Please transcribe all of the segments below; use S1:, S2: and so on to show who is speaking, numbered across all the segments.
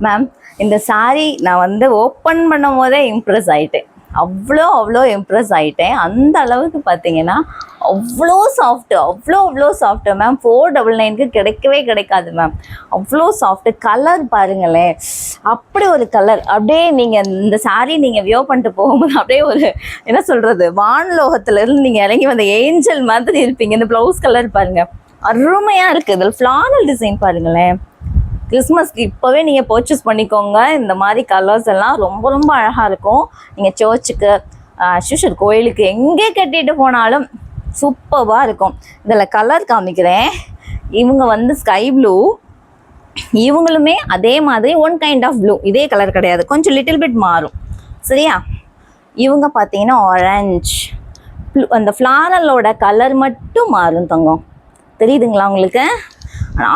S1: Ma'am இந்த சாரீ நான் வந்து ஓப்பன் பண்ணும் போதே இம்ப்ரெஸ் ஆகிட்டேன். அவ்வளோ இம்ப்ரெஸ் ஆகிட்டேன். அந்த அளவுக்கு பார்த்தீங்கன்னா அவ்வளோ சாஃப்ட்டு மேம். 499க்கு கிடைக்கவே கிடைக்காது மேம். அவ்வளோ சாஃப்ட்டு. கலர் பாருங்களேன், அப்படி ஒரு கலர். அப்படியே நீங்கள் இந்த சாரீ நீங்கள் வியோ பண்ணிட்டு போகும்போது அப்படியே ஒரு என்ன சொல்கிறது, வான்லோகத்திலேருந்து நீங்கள் இறங்கி வந்த ஏஞ்சல் மாதிரி இருப்பீங்க. இந்த ப்ளவுஸ் கலர் பாருங்கள், அருமையாக இருக்குது. இதில் ஃப்ளானல் டிசைன் பாருங்களேன். கிறிஸ்மஸ்க்கு இப்போவே நீங்கள் பர்ச்சேஸ் பண்ணிக்கோங்க. இந்த மாதிரி கலர்ஸ் எல்லாம் ரொம்ப அழகாக இருக்கும். நீங்கள் சர்ச்சுக்கு, ஷூஷர் கோயிலுக்கு எங்கே கட்டிட்டு போனாலும் சூப்பராக இருக்கும். இதில் கலர் காமிக்கிறேன். இவங்க வந்து ஸ்கை ப்ளூ, இவங்களுமே அதே மாதிரி ஒன் கைண்ட் ஆஃப் ப்ளூ. இதே கலர் கிடையாது, கொஞ்சம் லிட்டில் பிட் மாறும். சரியா? இவங்க பார்த்தீங்கன்னா ஆரஞ்ச். அந்த ஃப்ளாரலோட கலர் மட்டும் மாறும் தங்கம். தெரியுதுங்களா உங்களுக்கு?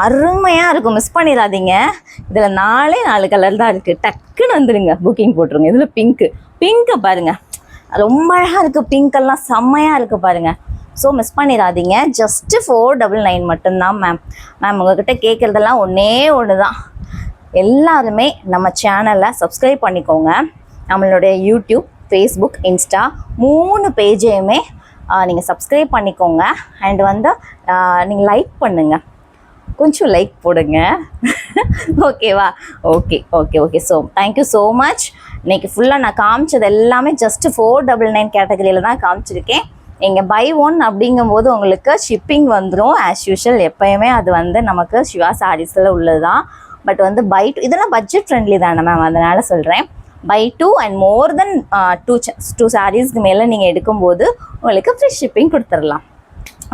S1: அருமையாக இருக்கும், மிஸ் பண்ணிடாதீங்க. இதில் 4 கலர் தான் இருக்குது. டக்குன்னு வந்துடுங்க, புக்கிங் போட்டுருங்க. இதில் பிங்க்கு பாருங்கள், ரொம்ப அழகாக இருக்குது. பிங்க்கெல்லாம் செம்மையாக இருக்குது பாருங்கள். ஸோ மிஸ் பண்ணிடாதீங்க. ஜஸ்ட்டு 499 மட்டும்தான் மேம். உங்கள்கிட்ட கேட்குறதெல்லாம் ஒன்று தான். எல்லாருமே நம்ம சேனலை சப்ஸ்கிரைப் பண்ணிக்கோங்க. நம்மளுடைய யூடியூப், ஃபேஸ்புக், இன்ஸ்டா 3 பேஜையுமே நீங்கள் சப்ஸ்கிரைப் பண்ணிக்கோங்க. அண்ட் வந்து நீங்கள் லைக் பண்ணுங்கள், கொஞ்சம் லைக் போடுங்க. ஓகேவா? Okay. So thank you so much. இன்றைக்கி ஃபுல்லாக நான் காமிச்சது எல்லாமே ஜஸ்ட்டு 499 கேட்டகரியில் தான் காமிச்சிருக்கேன். நீங்கள் பை 1 அப்படிங்கும்போது உங்களுக்கு ஷிப்பிங் வந்துடும். ஆஸ் யூஷுவல் எப்போயுமே அது வந்து நமக்கு சிவா சாரீஸில் உள்ளது தான். பட் வந்து பை 2 இதெல்லாம் பட்ஜெட் ஃப்ரெண்ட்லி தானே மேம், அதனால் சொல்கிறேன். பை 2 அண்ட் மோர் தென் 2 சாரீஸ்க்கு மேலே நீங்கள் எடுக்கும்போது உங்களுக்கு ஃப்ரீ ஷிப்பிங் கொடுத்துடலாம்.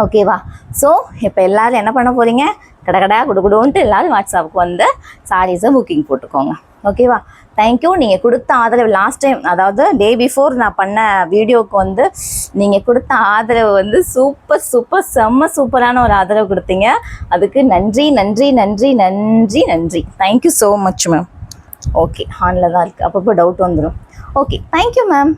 S1: ஓகேவா? ஸோ இப்போ எல்லோரும் என்ன பண்ண போகிறீங்க, கடை குடுன்ட்டு எல்லோரும் வாட்ஸ்அப்புக்கு வந்து சாரீஸை புக்கிங் போட்டுக்கோங்க. ஓகேவா? தேங்க்யூ. நீங்கள் கொடுத்த ஆதரவு லாஸ்ட் டைம், அதாவது டே பிஃபோர் நான் பண்ண வீடியோவுக்கு வந்து நீங்கள் கொடுத்த ஆதரவு வந்து செம்ம சூப்பரான ஒரு ஆதரவு கொடுத்தீங்க. அதுக்கு நன்றி. Thank you so much ma'am. Okay, ஆனில் தான் இருக்குது, அப்பப்போ டவுட் வந்துடும். Okay, thank you ma'am.